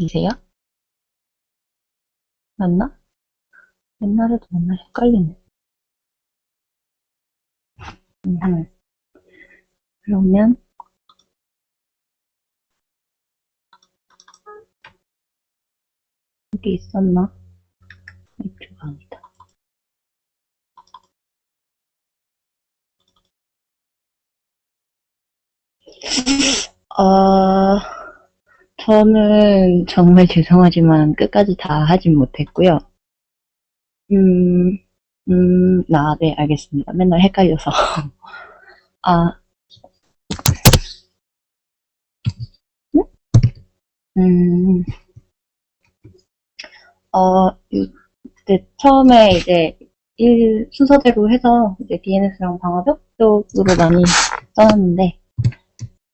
계세요? 맞나? 옛날에도 맨날 헷갈리네. 음, 그러면 여기 있었나? 이쪽 아니다. 어, 저는 정말 죄송하지만 끝까지 다 하진 못했고요. 음, 네, 알겠습니다. 맨날 헷갈려서. 아, 음, 이때 처음에 이제 순서대로 해서 이제 DNS랑 방화벽 쪽으로 많이 써놨는데,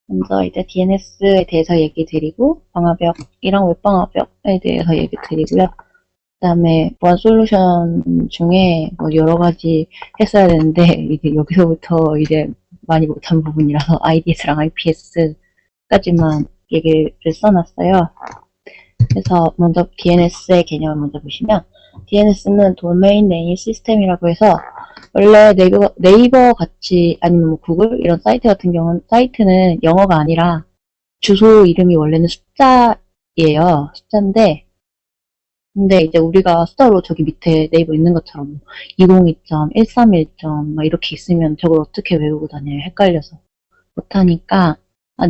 먼저 이제 DNS에 대해서 얘기 드리고, 방화벽이랑 웹방화벽에 대해서 얘기 드리고요. 그 다음에 보안 솔루션 중에 뭐 여러 가지 했어야 되는데, 이제 여기서부터 이제 많이 못한 부분이라서 IDS랑 IPS까지만 얘기를 써놨어요. 그래서 먼저 DNS의 개념을 먼저 보시면, DNS는 도메인 네임 시스템이라고 해서, 원래 네이버 같이, 아니면 뭐 구글 이런 사이트 같은 경우는, 사이트는 영어가 아니라 주소 이름이 원래는 숫자예요. 숫자인데, 근데 이제 우리가 숫자로 저기 밑에 네이버 있는 것처럼 202.131. 막 이렇게 있으면 저걸 어떻게 외우고 다녀요? 헷갈려서. 못하니까,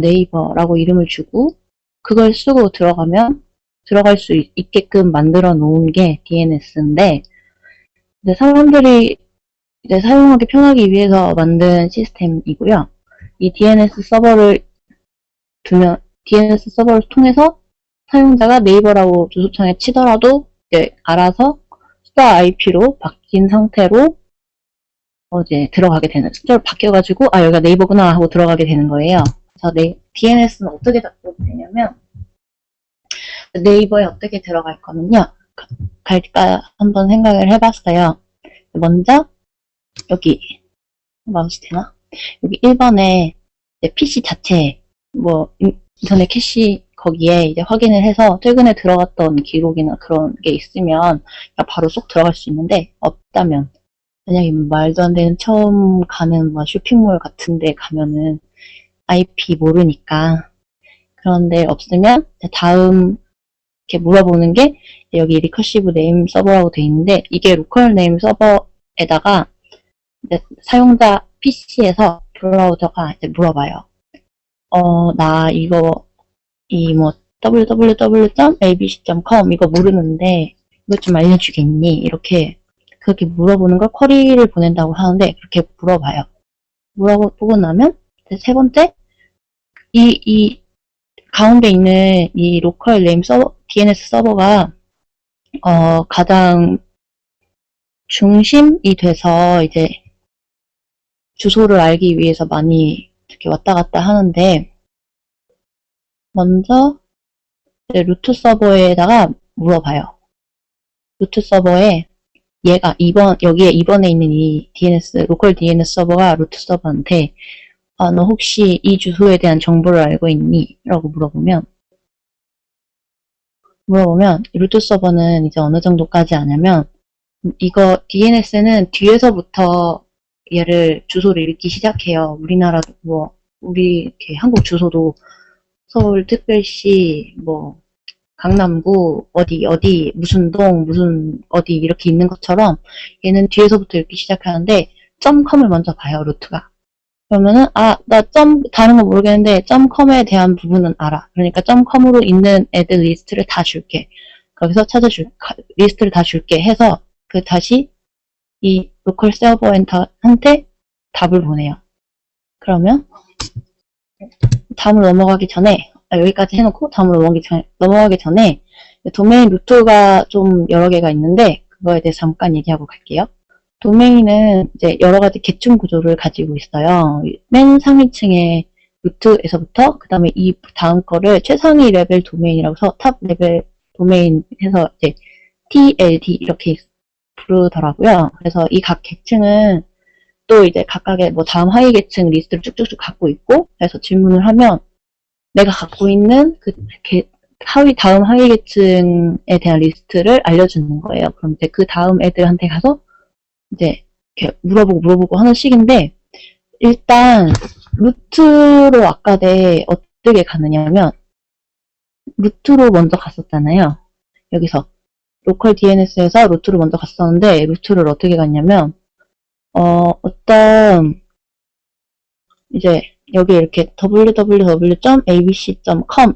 네이버라고 이름을 주고, 그걸 쓰고 들어갈 수 있게끔 만들어 놓은 게 DNS인데, 이제 사람들이 이제 사용하기 편하기 위해서 만든 시스템이고요. 이 DNS 서버를 통해서 사용자가 네이버라고 주소창에 치더라도 이제 알아서 숫자 IP로 바뀐 상태로 이제 들어가게 되는, 숫자로 바뀌어가지고 여기가 네이버구나 하고 들어가게 되는 거예요. 그래서 DNS는 어떻게 작동이 되냐면, 네이버에 어떻게 들어갈 거면요, 갈까 한번 생각을 해봤어요. 먼저 여기 마우스 되나? 여기 1번에 PC 자체, 뭐 인터넷 캐시 거기에 이제 확인을 해서 최근에 들어갔던 기록이나 그런 게 있으면 바로 쏙 들어갈 수 있는데, 없다면, 만약에 말도 안 되는 처음 가는 뭐 쇼핑몰 같은 데 가면은 IP 모르니까, 그런데 없으면 다음 이렇게 물어보는 게, 여기 리커시브 네임 서버라고 돼 있는데, 이게 로컬 네임 서버에다가 사용자 PC에서 브라우저가 이제 물어봐요. 나 뭐 www.abc.com 이거 모르는데 이것 좀 알려주겠니? 이렇게 그렇게 물어보는 걸 쿼리를 보낸다고 하는데, 그렇게 물어봐요. 물어보고 나면 세 번째, 이 가운데 있는 이 로컬 네임 서버, DNS 서버가 가장 중심이 돼서 이제 주소를 알기 위해서 많이 이렇게 왔다 갔다 하는데, 먼저 루트 서버에다가 물어봐요. 루트 서버에 여기에 2번에 있는 이 로컬 DNS 서버가 루트 서버한테, 너 혹시 이 주소에 대한 정보를 알고 있니? 라고 물어보면, 루트 서버는 이제 어느 정도까지 아냐면, 이거 DNS는 뒤에서부터 주소를 읽기 시작해요. 우리나라도 우리 이렇게 한국 주소도 서울특별시 강남구 어디 무슨 동 무슨 어디 이렇게 있는 것처럼, 얘는 뒤에서부터 읽기 시작하는데 .com을 먼저 봐요, 루트가. 그러면은 나 다른 거 모르겠는데 .com에 대한 부분은 알아. 그러니까 .com으로 있는 애들 리스트를 다 줄게. 거기서 리스트를 다 줄게 해서 다시 이 로컬 서버한테 답을 보내요. 그러면 다음으로 넘어가기 전에, 여기까지 해놓고 다음으로 넘어가기 전에 도메인 루트가 좀 여러 개가 있는데, 그거에 대해서 잠깐 얘기하고 갈게요. 도메인은 이제 여러 가지 계층 구조를 가지고 있어요. 맨 상위층의 루트에서부터 그 다음에 이 다음 거를 최상위 레벨 도메인이라고 해서 탑 레벨 도메인 해서 이제 TLD 이렇게 부르더라고요. 그래서 이 각 계층은 또 이제 각각의 다음 하위 계층 리스트를 쭉쭉쭉 갖고 있고, 그래서 질문을 하면 내가 갖고 있는 다음 하위 계층에 대한 리스트를 알려주는 거예요. 그럼 이제 그 다음 애들한테 가서 이제 이렇게 물어보고 하는 식인데, 일단 루트로 아까 어떻게 가느냐면, 루트로 먼저 갔었잖아요. 여기서 로컬 DNS에서 루트로 먼저 갔었는데, 루트를 어떻게 갔냐면, 어떤 이제 여기 이렇게 www.abc.com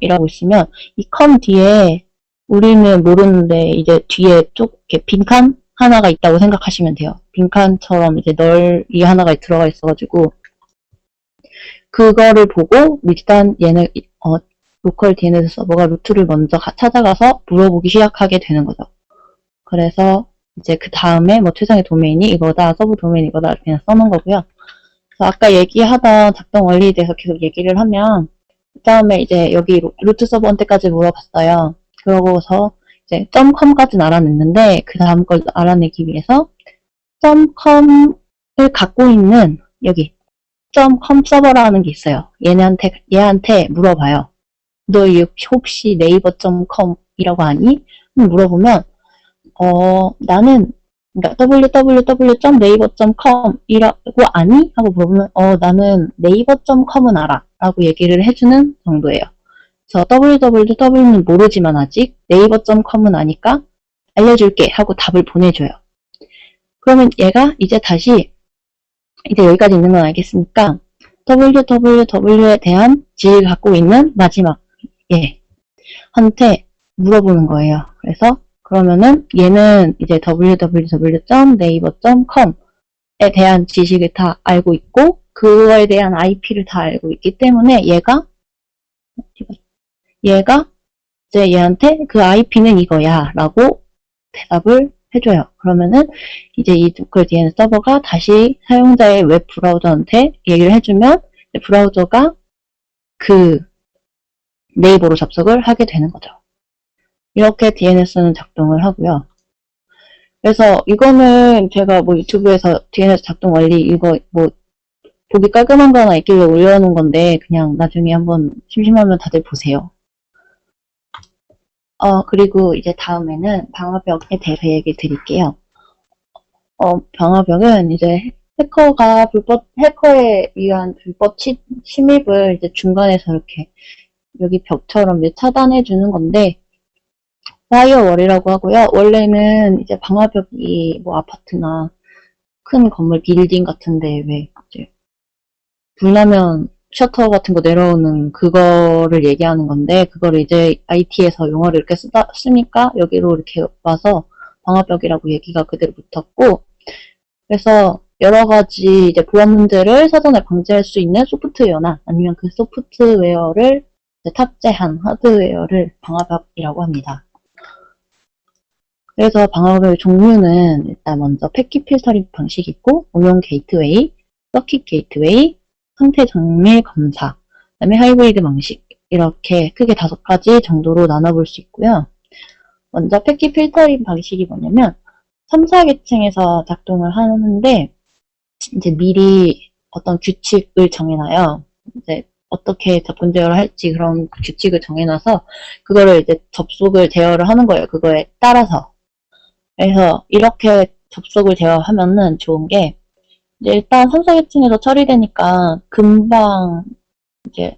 이라고 있으면, 이 com 뒤에 우리는 모르는데 이제 뒤에 이렇게 빈칸 하나가 있다고 생각하시면 돼요. 빈칸처럼 이제 널이 하나가 들어가 있어가지고, 그거를 보고 일단 얘는 로컬 DNS 서버가 루트를 먼저 찾아가서 물어보기 시작하게 되는 거죠. 그래서 이제 그 다음에 뭐 최상의 도메인이 이거다, 서브 도메인 이거다 그냥 써놓은 거고요. 그래서 아까 얘기하던 작동 원리에 대해서 계속 얘기를 하면, 그 다음에 이제 여기 루트 서버한테까지 물어봤어요. 그러고서 이제 .com까지는 알아냈는데, 그 다음 걸 알아내기 위해서 .com을 갖고 있는 여기 .com 서버라는 게 있어요. 얘한테 물어봐요. 너 혹시 네이버.com이라고 아니? 물어보면, 나는, 그러니까 www.naver.com이라고 아니? 하고 물어보면, 나는 네이버.com은 알아. 라고 얘기를 해주는 정도예요. 그래서 www는 모르지만 아직 네이버.com은 아니까 알려줄게 하고 답을 보내줘요. 그러면 얘가 이제 다시, 이제 여기까지 있는 건 알겠으니까, www에 대한 지식을 갖고 있는 마지막, 한테 물어보는 거예요. 그래서, 그러면은 얘는 이제 www.naver.com에 대한 지식을 다 알고 있고, 그거에 대한 IP를 다 알고 있기 때문에 얘가 이제 얘한테 그 IP는 이거야 라고 대답을 해줘요. 그러면은 이제 이 로컬 DNS 서버가 다시 사용자의 웹 브라우저한테 얘기를 해주면 브라우저가 그 네이버로 접속을 하게 되는 거죠. 이렇게 DNS는 작동을 하고요. 그래서 이거는 제가 뭐 유튜브에서 DNS 작동 원리 이거 뭐 보기 깔끔한 거 하나 있길래 올려놓은 건데 그냥 나중에 한번 심심하면 다들 보세요. 그리고 이제 다음에는 방화벽에 대해서 얘기 드릴게요. 방화벽은 이제 해커에 의한 불법 침입을 이제 중간에서 이렇게 여기 벽처럼 이제 차단해주는 건데, 파이어월이라고 하고요. 원래는 이제 방화벽이 뭐 아파트나 큰 건물 빌딩 같은데 왜 이제 불나면 셔터 같은 거 내려오는 그거를 얘기하는 건데, 그거를 이제 IT에서 용어를 이렇게 쓰니까 여기로 이렇게 와서 방화벽이라고 얘기가 그대로 붙었고, 그래서 여러 가지 이제 보안 문제를 사전에 방지할 수 있는 소프트웨어나 아니면 그 소프트웨어를 탑재한 하드웨어를 방화벽이라고 합니다. 그래서 방화벽의 종류는 일단 먼저 패킷 필터링 방식이 있고, 응용 게이트웨이, 서킷 게이트웨이, 상태 정밀 검사, 그다음에 하이브리드 방식, 이렇게 크게 5가지 정도로 나눠볼 수 있고요. 먼저 패킷 필터링 방식이 뭐냐면 3, 4계층에서 작동을 하는데, 이제 미리 어떤 규칙을 정해놔요. 이제 어떻게 접근 제어를 할지 그런 규칙을 정해놔서 그거를 이제 접속을 제어를 하는 거예요. 그거에 따라서. 그래서 이렇게 접속을 제어하면은 좋은 게, 이제 일단 3, 4계층에서 처리되니까 금방 이제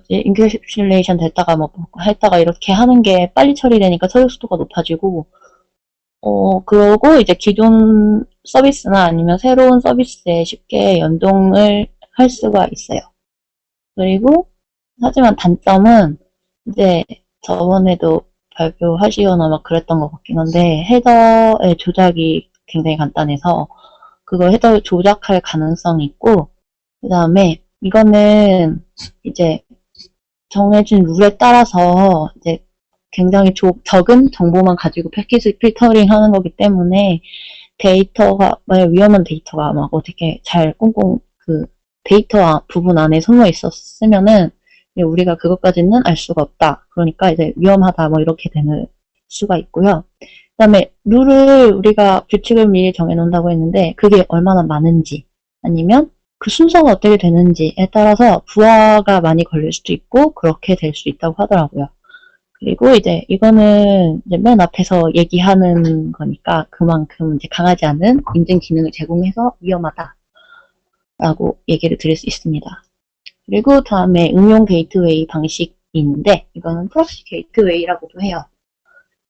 인큐레이션 됐다가 했다가 이렇게 하는 게 빨리 처리되니까 처리 속도가 높아지고, 그러고 이제 기존 서비스나 아니면 새로운 서비스에 쉽게 연동을 할 수가 있어요. 그리고 하지만 단점은 이제 저번에도 발표하시거나 막 그랬던 것 같긴 한데, 헤더의 조작이 굉장히 간단해서 그거 헤더 조작할 가능성이 있고, 그 다음에 이거는 이제 정해진 룰에 따라서 이제 굉장히 적은 정보만 가지고 패킷을 필터링 하는 거기 때문에 만약 위험한 데이터가 막 어떻게 잘 꽁꽁 그 데이터 부분 안에 숨어 있었으면은 우리가 그것까지는 알 수가 없다. 그러니까 이제 위험하다 뭐 이렇게 되는 수가 있고요. 그 다음에 룰을 우리가 규칙을 미리 정해놓는다고 했는데 그게 얼마나 많은지 아니면 그 순서가 어떻게 되는지에 따라서 부하가 많이 걸릴 수도 있고 그렇게 될 수 있다고 하더라고요. 그리고 이제 이거는 이제 맨 앞에서 얘기하는 거니까 그만큼 이제 강하지 않은 인증 기능을 제공해서 위험하다라고 얘기를 드릴 수 있습니다. 그리고 다음에 응용 게이트웨이 방식이 있는데 이거는 프록시 게이트웨이라고도 해요.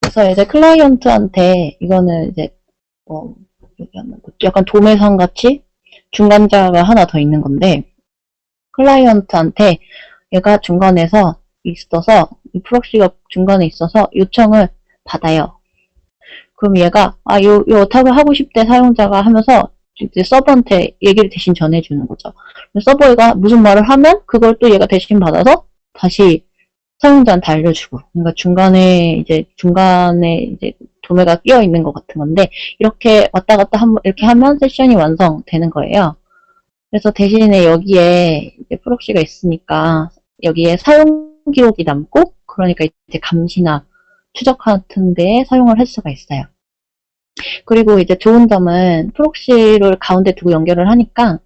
그래서 이제 클라이언트한테 이거는 이제 약간 도매상 같이 중간자가 하나 더 있는 건데 클라이언트한테 얘가 중간에서 있어서 이 프록시가 중간에 있어서 요청을 받아요. 그럼 얘가 요 탑을 하고 싶대 사용자가 하면서 이제 서버한테 얘기를 대신 전해주는 거죠. 서버가 무슨 말을 하면 그걸 또 얘가 대신 받아서 다시 사용자한테 알려주고. 그러니까 중간에 이제 도매가 끼어 있는 것 같은 건데 이렇게 왔다 갔다 이렇게 하면 세션이 완성되는 거예요. 그래서 대신에 여기에 이제 프록시가 있으니까 여기에 사용 기록이 남고 그러니까 이제 감시나 추적 같은 데에 사용을 할 수가 있어요. 그리고 이제 좋은 점은 프록시를 가운데 두고 연결을 하니까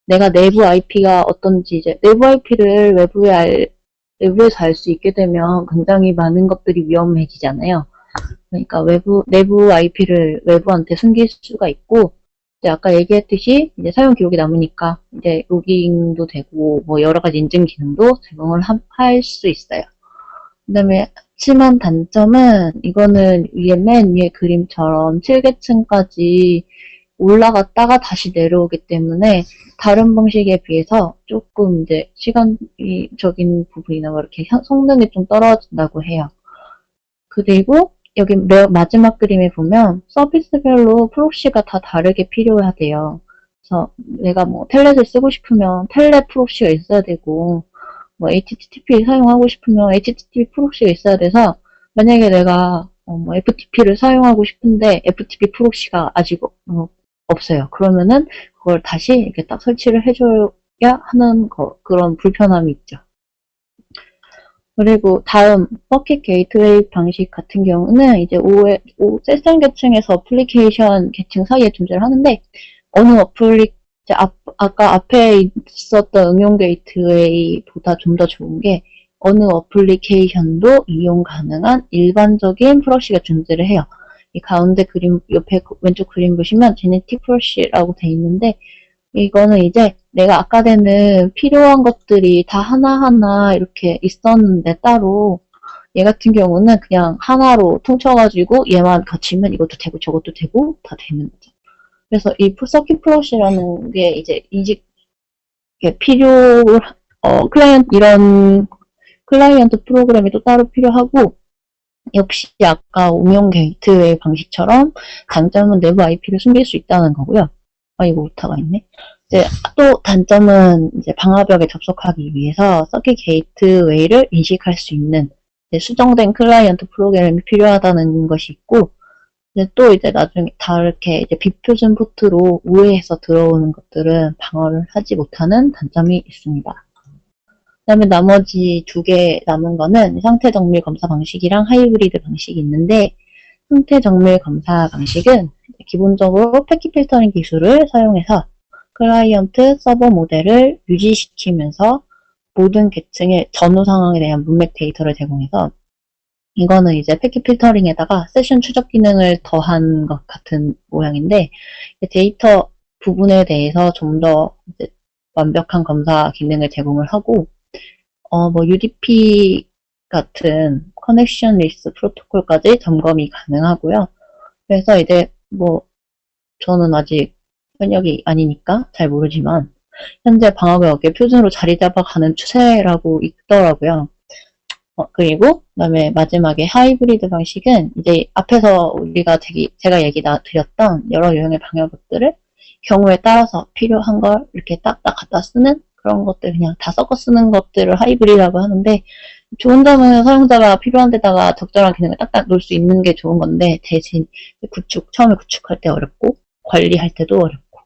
내가 내부 IP가 어떤지 이제 내부 IP를 외부에서 알 수 있게 되면 굉장히 많은 것들이 위험해지잖아요. 그러니까 내부 IP를 외부한테 숨길 수가 있고 이제 아까 얘기했듯이 이제 사용 기록이 남으니까 이제 로깅도 되고 뭐 여러 가지 인증 기능도 제공을 할 수 있어요. 그다음에 심한 단점은 이거는 맨 위에 그림처럼 7계층까지 올라갔다가 다시 내려오기 때문에 다른 방식에 비해서 조금 이제 시간적인 부분이나 뭐 이렇게 성능이 좀 떨어진다고 해요. 그리고 여기 마지막 그림에 보면 서비스별로 프록시가 다 다르게 필요하대요. 그래서 내가 뭐 텔넷을 쓰고 싶으면 텔넷 프록시가 있어야 되고 뭐 HTTP 사용하고 싶으면 HTTP 프록시가 있어야 돼서 만약에 내가 뭐 FTP를 사용하고 싶은데 FTP 프록시가 아직 없어요. 그러면은 그걸 다시 이렇게 딱 설치를 해줘야 하는 그런 불편함이 있죠. 그리고 다음 버킷 게이트웨이 방식 같은 경우는 이제 세션 계층에서 어플리케이션 계층 사이에 존재를 하는데 어느 아까 앞에 있었던 응용 게이트웨이보다 좀 더 좋은 게 어느 어플리케이션도 이용 가능한 일반적인 프록시가 존재를 해요. 이 가운데 그림 옆에 왼쪽 그림 보시면 제네틱 프록시라고 돼 있는데 이거는 이제 내가 아까 전에는 필요한 것들이 다 하나하나 이렇게 있었는데 따로 얘 같은 경우는 그냥 하나로 퉁쳐가지고 얘만 거치면 이것도 되고 저것도 되고 다 되는 거죠. 그래서 이 서킷 프록시라는 게 이제 이런 클라이언트 프로그램이 또 따로 필요하고 역시 아까 응용 게이트웨이 방식처럼 장점은 내부 IP를 숨길 수 있다는 거고요. 이거 오타가 있네. 이제 또 단점은 이제 방화벽에 접속하기 위해서 서킷 게이트웨이를 인식할 수 있는 수정된 클라이언트 프로그램이 필요하다는 것이 있고 또 이제 나중에 다르게 이제 비표준 포트로 우회해서 들어오는 것들은 방어를 하지 못하는 단점이 있습니다. 그 다음에 나머지 두 개 남은 거는 상태 정밀 검사 방식이랑 하이브리드 방식이 있는데 상태 정밀 검사 방식은 기본적으로 패킷 필터링 기술을 사용해서 클라이언트 서버 모델을 유지시키면서 모든 계층의 전후 상황에 대한 문맥 데이터를 제공해서 이거는 이제 패킷 필터링에다가 세션 추적 기능을 더한 것 같은 모양인데 데이터 부분에 대해서 좀 더 완벽한 검사 기능을 제공을 하고 뭐 UDP 같은 커넥션 리스 프로토콜까지 점검이 가능하고요. 그래서 이제 뭐 저는 아직 현역이 아니니까 잘 모르지만 현재 방화벽에 표준으로 자리 잡아가는 추세라고 있더라고요. 그리고 그다음에 마지막에 하이브리드 방식은 이제 앞에서 제가 얘기 드렸던 여러 유형의 방화벽들을 경우에 따라서 필요한 걸 이렇게 딱딱 갖다 쓰는 그런 것들 그냥 다 섞어 쓰는 것들을 하이브리드라고 하는데 좋은 점은 사용자가 필요한 데다가 적절한 기능을 딱딱 놓을 수 있는 게 좋은 건데 대신 처음에 구축할 때 어렵고 관리할 때도 어렵고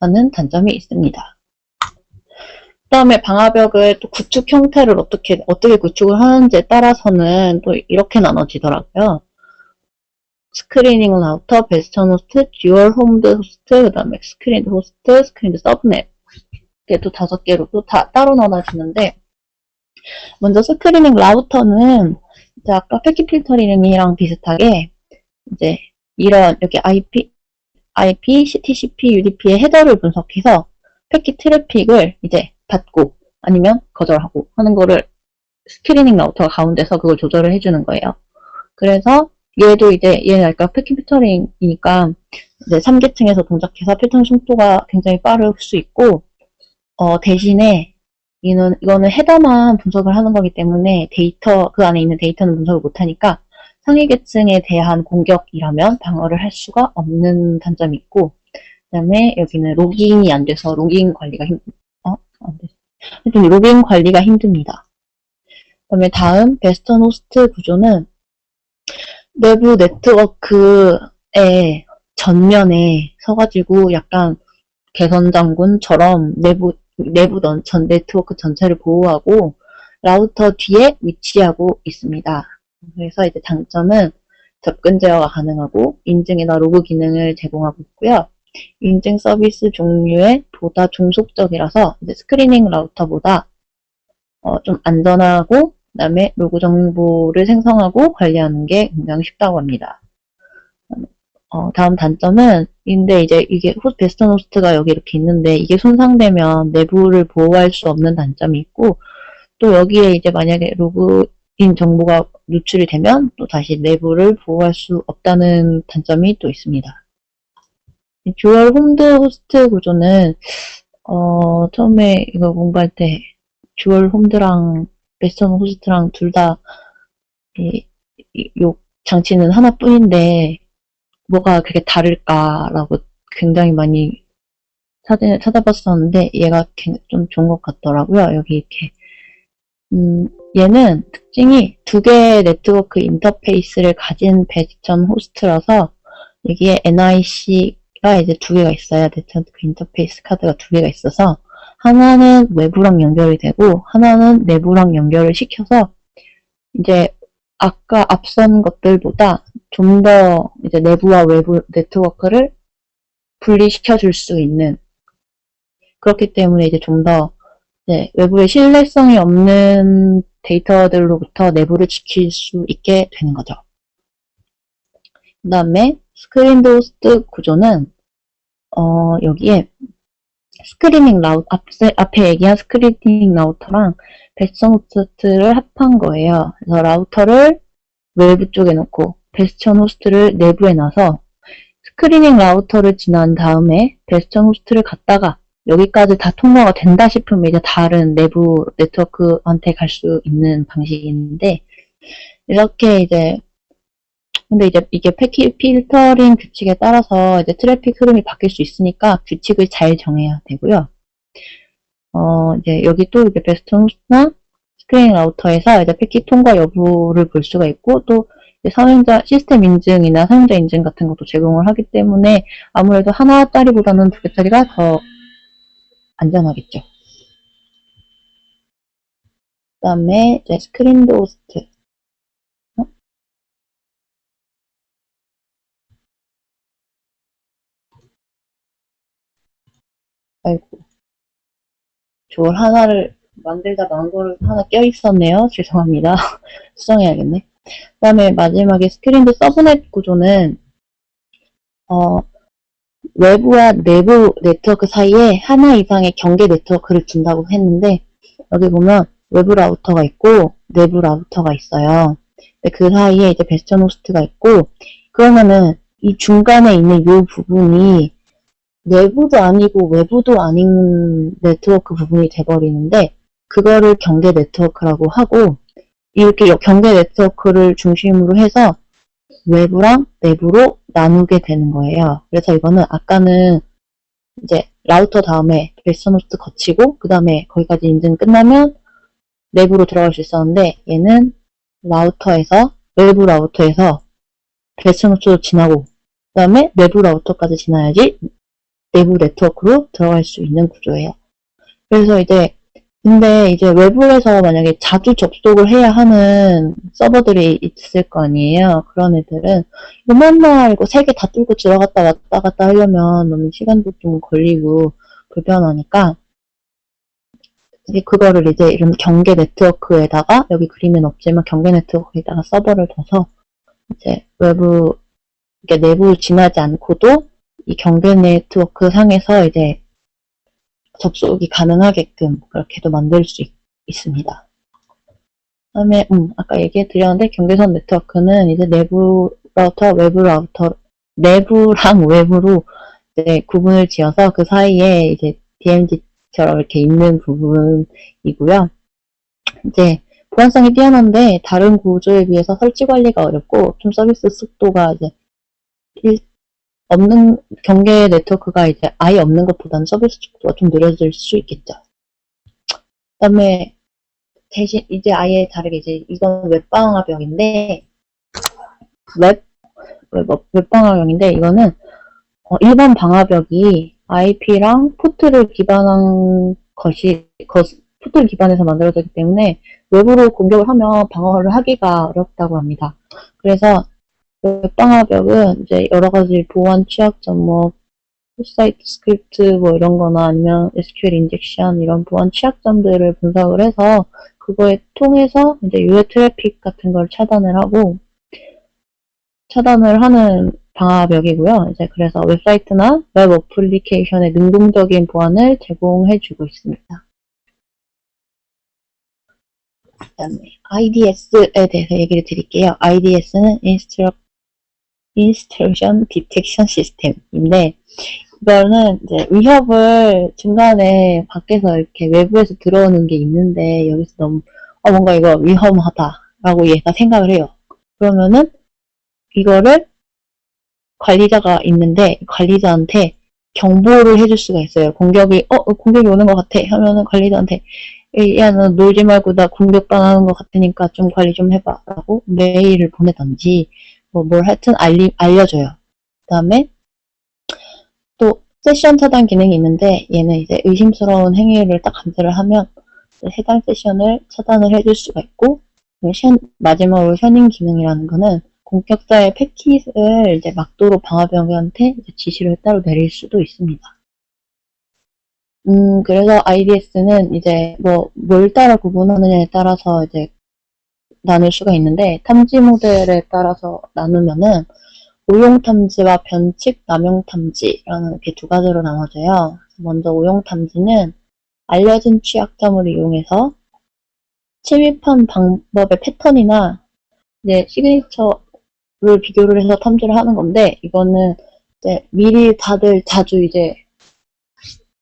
하는 단점이 있습니다. 그 다음에 방화벽을 또 구축 형태를 어떻게 구축을 하는지에 따라서는 또 이렇게 나눠지더라고요. 스크리닝 라우터, 베스천 호스트, 듀얼 홈드 호스트, 그 다음에 스크린드 호스트, 스크린드 서브넷 개 또 5개로 또 다 따로 나눠지는데, 먼저 스크리닝 라우터는 이제 아까 패킷 필터링이랑 비슷하게 이제 이런 여기 IP, TCP, UDP의 헤더를 분석해서 패킷 트래픽을 이제 받고 아니면 거절하고 하는 거를 스크리닝 라우터가 가운데서 그걸 조절을 해주는 거예요. 그래서 얘도 이제 얘는 아까 패킷 필터링이니까 이제 3계층에서 동작해서 패턴 속도가 굉장히 빠를 수 있고 대신에 이거는 헤더만 분석을 하는 거기 때문에 그 안에 있는 데이터는 분석을 못하니까 상위 계층에 대한 공격이라면 방어를 할 수가 없는 단점이 있고, 그 다음에 여기는 로깅이 안 돼서 로깅 관리가 안 돼. 하여튼 로깅 관리가 힘듭니다. 그 다음에 베스턴 호스트 구조는 내부 네트워크의 전면에 서가지고 약간 개선 장군처럼 내부 전 네트워크 전체를 보호하고 라우터 뒤에 위치하고 있습니다. 그래서 이제 장점은 접근 제어가 가능하고 인증이나 로그 기능을 제공하고 있고요. 인증 서비스 종류에 보다 종속적이라서 이제 스크리닝 라우터보다 좀 안전하고 그다음에 로그 정보를 생성하고 관리하는 게 굉장히 쉽다고 합니다. 다음 단점은 근데 이제 이게 베스턴 호스트가 여기 이렇게 있는데 이게 손상되면 내부를 보호할 수 없는 단점이 있고 또 여기에 이제 만약에 로그인 정보가 노출이 되면 또 다시 내부를 보호할 수 없다는 단점이 또 있습니다. 듀얼 홈드 호스트 구조는 처음에 이거 공부할 때 듀얼 홈드랑 베스턴 호스트랑 둘 다 요 장치는 하나뿐인데 뭐가 그렇게 다를까라고 굉장히 많이 사진을 찾아봤었는데 얘가 좀 좋은 것 같더라고요. 여기 이렇게 얘는 특징이 2개의 네트워크 인터페이스를 가진 베스턴 호스트라서 여기에 NIC가 이제 2개가 있어요. 네트워크 인터페이스 카드가 2개가 있어서 하나는 외부랑 연결이 되고 하나는 내부랑 연결을 시켜서 이제 아까 앞선 것들보다 좀 더 이제 내부와 외부 네트워크를 분리시켜 줄 수 있는 그렇기 때문에 이제 좀 더 외부에 신뢰성이 없는 데이터들로부터 내부를 지킬 수 있게 되는 거죠. 그 다음에 스크린드 호스트 구조는 여기에 스크리닝 라우터 앞에 얘기한 스크리닝 라우터랑 베스턴 호스트를 합한 거예요. 그래서 라우터를 외부 쪽에 놓고 베스턴 호스트를 내부에 놔서 스크리닝 라우터를 지난 다음에 베스턴 호스트를 갖다가 여기까지 다 통과가 된다 싶으면 이제 다른 내부 네트워크한테 갈 수 있는 방식인데 이렇게 이제 근데 이제 이게 패킷 필터링 규칙에 따라서 이제 트래픽 흐름이 바뀔 수 있으니까 규칙을 잘 정해야 되고요. 이제 여기 또 이제 베스턴 호스트나 스크리닝 라우터에서 이제 패킷 통과 여부를 볼 수가 있고 또 사용자 시스템 인증이나 사용자 인증 같은 것도 제공을 하기 때문에 아무래도 하나짜리보다는 2개짜리가 더 안전하겠죠. 그 다음에 이제 스크린드 호스트. 아이고. 저걸 하나를 만들다 만 거를 하나 껴있었네요. 죄송합니다. 수정해야겠네. 그 다음에 마지막에 스크린드 서브넷 구조는 외부와 내부 네트워크 사이에 하나 이상의 경계 네트워크를 둔다고 했는데 여기 보면 외부 라우터가 있고 내부 라우터가 있어요. 근데 그 사이에 이제 베스턴 호스트가 있고 그러면은 이 중간에 있는 이 부분이 내부도 아니고 외부도 아닌 네트워크 부분이 돼버리는데 그거를 경계 네트워크라고 하고 이렇게 경계 네트워크를 중심으로 해서 외부랑 내부로 나누게 되는 거예요. 그래서 이거는 아까는 이제 라우터 다음에 베스턴 호스트 거치고 그 다음에 거기까지 인증 끝나면 내부로 들어갈 수 있었는데 얘는 외부 라우터에서 베스턴 호스트로 지나고 그 다음에 내부 라우터까지 지나야지 내부 네트워크로 들어갈 수 있는 구조예요. 그래서 근데 이제 외부에서 만약에 자주 접속을 해야 하는 서버들이 있을 거 아니에요. 그런 애들은 맨날 이거 3개 다 뚫고 들어갔다 왔다 갔다 하려면 너무 시간도 좀 걸리고 불편하니까 이제 그거를 이제 이런 경계 네트워크에다가, 여기 그림은 없지만 경계 네트워크에다가 서버를 둬서 이제 외부, 이게 내부 지나지 않고도 이 경계 네트워크 상에서 이제 접속이 가능하게끔 그렇게도 만들 수 있습니다. 그다음에 아까 얘기해 드렸는데 경계선 네트워크는 이제 내부 라우터, 외부 라우터, 내부랑 외부로 이제 구분을 지어서 그 사이에 이제 DMZ처럼 이렇게 있는 부분이고요. 이제 보안성이 뛰어난데 다른 구조에 비해서 설치 관리가 어렵고 좀 서비스 속도가 이제 없는 경계 네트워크가 이제 아예 없는 것보다는 서비스 속도가 좀 느려질 수 있겠죠. 그다음에 대신 이제 아예 다르게 이제 이건 웹방화벽인데 웹방화벽인데 이거는 일반 방화벽이 IP랑 포트를 기반한 포트를 기반해서 만들어졌기 때문에 외부로 공격을 하면 방어를 하기가 어렵다고 합니다. 그래서 웹방화벽은 이제 여러 가지 보안 취약점, 사이트 스크립트 이런 거나 아니면 SQL 인젝션 이런 보안 취약점들을 분석을 해서 그거에 통해서 이제 유해 트래픽 같은 걸 차단을 하는 방화벽이고요. 이제 그래서 웹사이트나 웹 어플리케이션의 능동적인 보안을 제공해주고 있습니다. 그다음에 IDS에 대해서 얘기를 드릴게요. IDS는 Intrusion Detection System인데 이거는 이제 위협을 중간에 밖에서 이렇게 외부에서 들어오는 게 있는데 여기서 너무 뭔가 이거 위험하다라고 얘가 생각을 해요. 그러면은 이거를 관리자가 있는데 관리자한테 경보를 해줄 수가 있어요. 공격이 오는 것 같아 하면은 관리자한테 야, 너 놀지 말고 나 공격당하는 것 같으니까 좀 관리 좀 해봐 라고 메일을 보내던지 뭘 하여튼 알려줘요. 그 다음에 또 세션 차단 기능이 있는데 얘는 이제 의심스러운 행위를 딱 감지를 하면 해당 세션을 차단을 해줄 수가 있고, 마지막으로 셔닝 기능이라는 거는 공격자의 패킷을 이제 막도로 방화벽한테 지시를 따로 내릴 수도 있습니다. 그래서 IDS는 이제 뭘 따라 구분하느냐에 따라서 이제 나눌 수가 있는데, 탐지 모델에 따라서 나누면은 오용 탐지와 변칙 남용 탐지라는 이렇게 두 가지로 나눠져요. 먼저 오용 탐지는 알려진 취약점을 이용해서 침입한 방법의 패턴이나 이제 시그니처를 비교를 해서 탐지를 하는 건데, 이거는 이제 미리 다들 자주 이제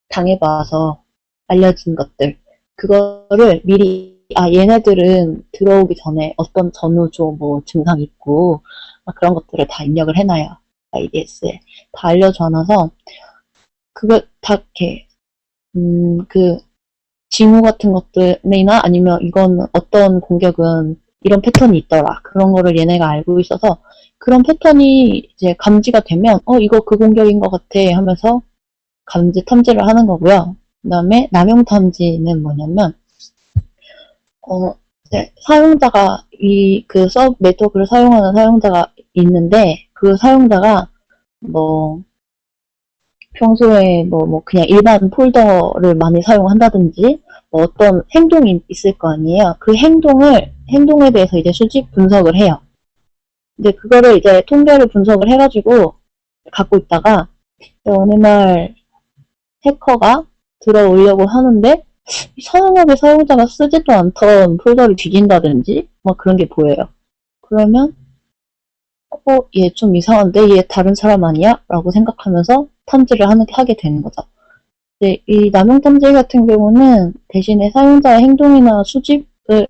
당해봐서 알려진 것들, 그거를 미리 얘네들은 들어오기 전에 어떤 전후조 증상이 있고 그런 것들을 다 입력을 해놔요. IDS에 다 알려줘놔서 그걸 다 이렇게 그 징후 같은 것들이나 아니면 이건 어떤 공격은 이런 패턴이 있더라, 그런 거를 얘네가 알고 있어서 그런 패턴이 이제 감지가 되면 이거 그 공격인 것 같아 하면서 탐지를 하는 거고요. 그 다음에 남용 탐지는 뭐냐면 사용자가 그 서브 네트워크를 사용하는 사용자가 있는데 그 사용자가 평소에 그냥 일반 폴더를 많이 사용한다든지 어떤 행동이 있을 거 아니에요. 그 행동에 대해서 이제 수직 분석을 해요. 근데 그거를 이제 통계를 분석을 해가지고 갖고 있다가 어느 날 해커가 들어오려고 하는데 이상하게 사용자가 쓰지도 않던 폴더를 뒤진다든지 그런 게 보여요. 그러면 얘 좀 이상한데? 얘 다른 사람 아니야? 라고 생각하면서 탐지를 하게 되는 거죠. 근데 이 남용 탐지 같은 경우는 대신에 사용자의 행동이나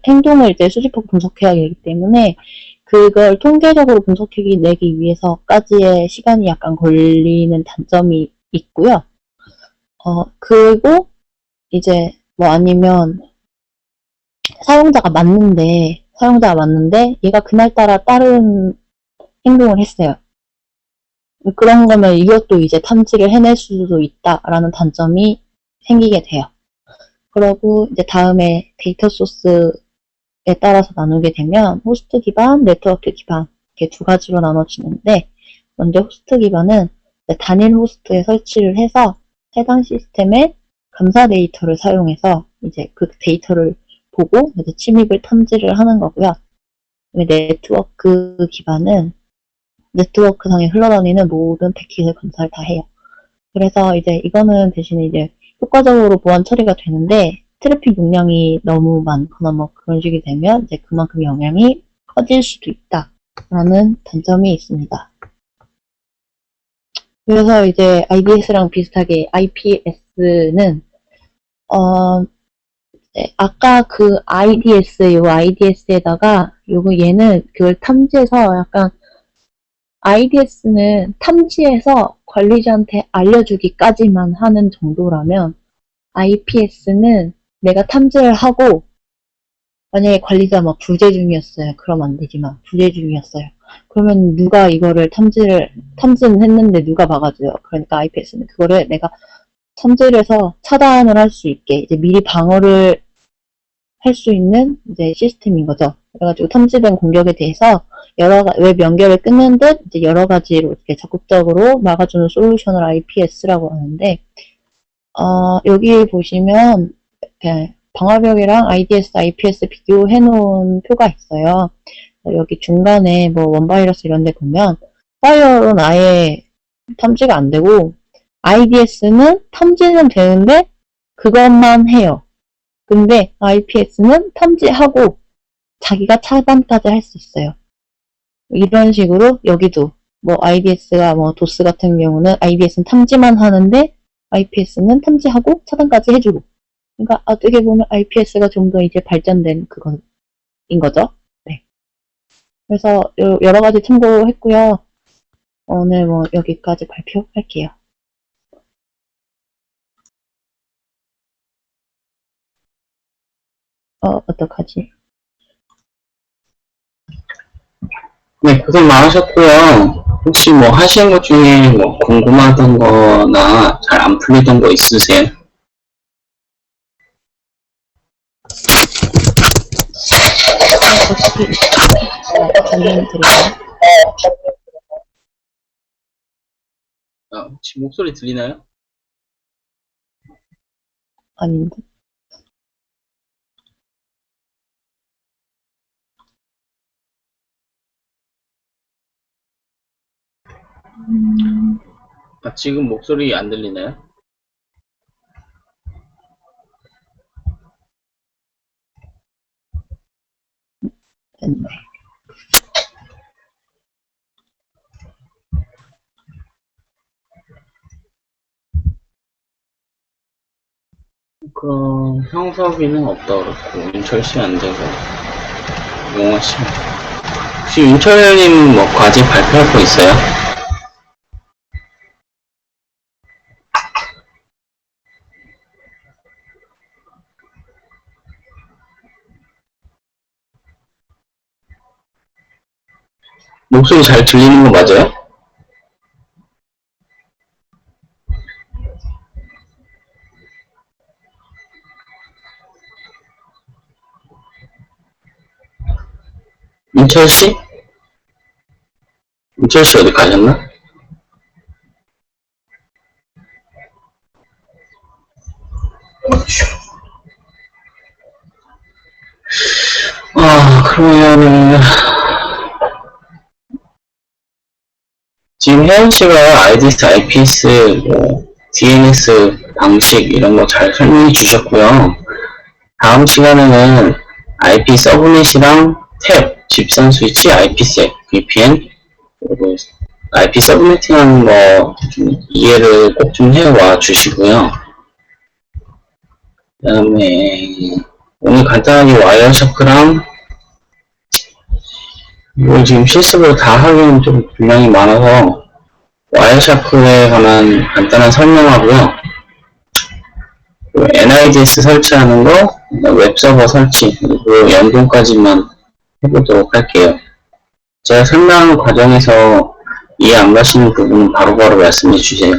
행동을 이제 수집하고 분석해야 하기 때문에 그걸 통계적으로 분석해내기 위해서까지의 시간이 약간 걸리는 단점이 있고요. 그리고 이제 아니면 사용자가 맞는데 얘가 그날따라 다른 행동을 했어요. 그런 거면 이것도 이제 탐지를 해낼 수도 있다라는 단점이 생기게 돼요. 그러고 이제 다음에 데이터 소스에 따라서 나누게 되면 호스트 기반, 네트워크 기반 이렇게 두 가지로 나눠지는데, 먼저 호스트 기반은 단일 호스트에 설치를 해서 해당 시스템의 감사 데이터를 사용해서 이제 그 데이터를 보고 이제 침입을 탐지를 하는 거고요. 네트워크 기반은 네트워크상에 흘러다니는 모든 패킷을 검사를 다 해요. 그래서 이제 이거는 대신에 이제 효과적으로 보안 처리가 되는데 트래픽 용량이 너무 많거나 뭐 그런 식이 되면 이제 그만큼 영향이 커질 수도 있다라는 단점이 있습니다. 그래서 이제 IDS랑 비슷하게 IPS는 아까 그 IDS에다가 얘는 그걸 탐지해서 약간 IDS는 탐지해서 관리자한테 알려주기까지만 하는 정도라면 IPS는 내가 탐지를 하고 만약에 관리자 막 부재 중이었어요. 그럼 안 되지만 부재 중이었어요. 그러면 누가 이거를 탐지는 했는데 누가 막아줘요. 그러니까 IPS는 그거를 내가 탐지를 해서 차단을 할 수 있게 이제 미리 방어를 할 수 있는 이제 시스템인 거죠. 그래가지고 탐지된 공격에 대해서 웹 연결을 끊는 듯 이제 여러 가지로 이렇게 적극적으로 막아주는 솔루션을 IPS라고 하는데 여기 보시면 방화벽이랑 IDS, IPS 비교해 놓은 표가 있어요. 여기 중간에 뭐 원바이러스 이런 데 보면 파이어는 아예 탐지가 안 되고 IDS는 탐지는 되는데 그것만 해요. 근데 IPS는 탐지하고 자기가 차단까지 할 수 있어요. 이런 식으로 여기도 뭐 IDS가 뭐 도스 같은 경우는 IDS는 탐지만 하는데 IPS는 탐지하고 차단까지 해주고. 그러니까 어떻게 보면 IPS가 좀 더 이제 발전된 그거인 거죠. 네. 그래서 여러 가지 참고했고요. 오늘 뭐 여기까지 발표할게요. 어떡하지? 네, 고생 많으셨고요. 혹시 뭐 하시는 것 중에 뭐 궁금하던 거나 잘 안 풀리던 거 있으세요? 설명 드릴까요? 혹시 목소리 들리나요? 아닌데. 지금 목소리 안 들리나요? 됐네. 그럼 형석이는 없다 그렇고 윤철씨 안 되고 용화씨 혹시 윤철님 뭐 과제 발표할 거 있어요? 목소리 잘 들리는 거 맞아요? 윤철씨? 윤철씨 어디 가셨나? 그러면은 지금 혜연씨가 IDS, IPS, 뭐 DNS 방식 이런 거 잘 설명해 주셨고요. 다음 시간에는 IP 서브넷이랑 탭, 집산 스위치, IPsec, VPN, 그리고 IP 서브네팅하는 거 좀 이해를 꼭 좀 해와 주시고요. 그 다음에 오늘 간단하게 와이어샤크랑 이걸 지금 실습으로 다 하기는 좀 분량이 많아서 와이어샤크에 관한 간단한 설명하고요. NIDS 설치하는 거, 웹서버 설치, 그리고 연동까지만 해보도록 할게요. 제가 설명하는 과정에서 이해 안 가시는 부분은 바로바로 말씀해 주세요.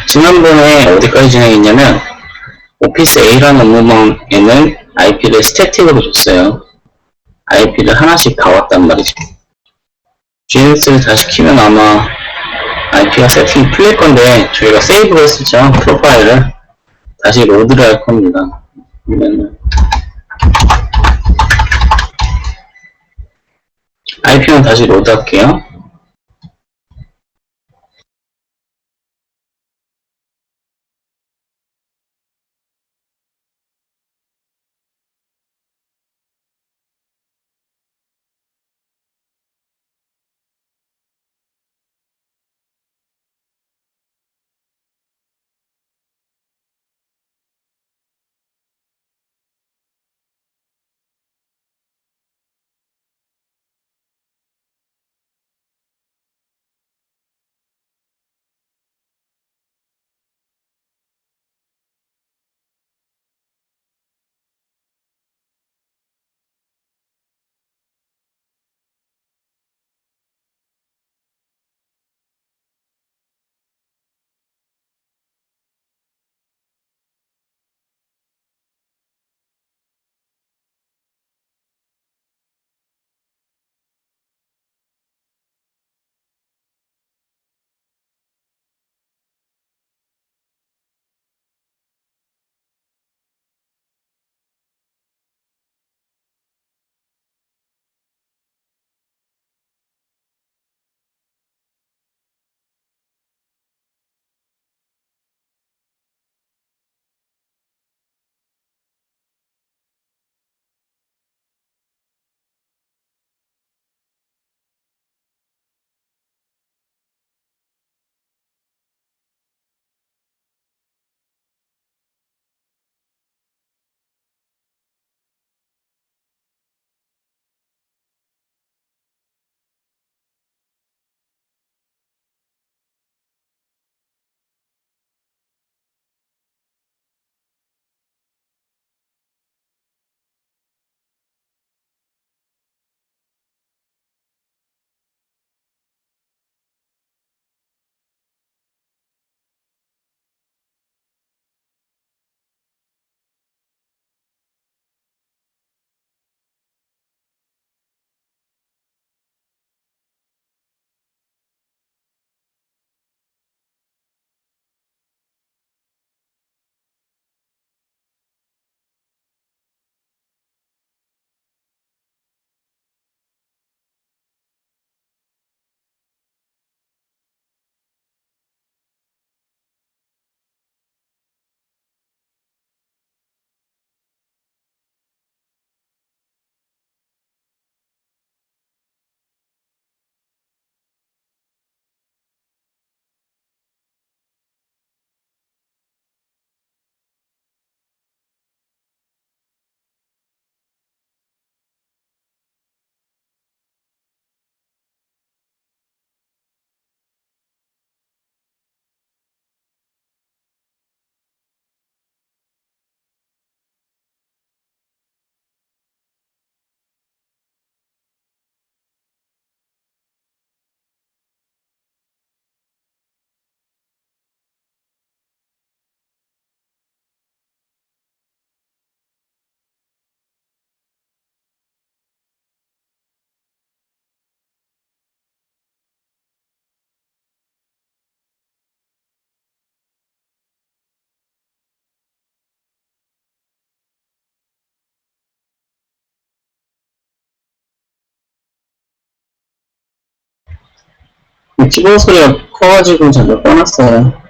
지난번에 어디까지 진행했냐면 오피스 A라는 업무망에는 IP를 스태틱으로 줬어요. IP를 하나씩 다 왔단 말이죠. DNS를 다시 키면 아마 IP가 세팅이 풀릴 건데, 저희가 세이브를 했었죠. 프로파일을. 다시 로드를 할 겁니다. 그러면 IP만 다시 로드 할게요. 키보드 소리가 커가지고 잠깐 꺼놨어요.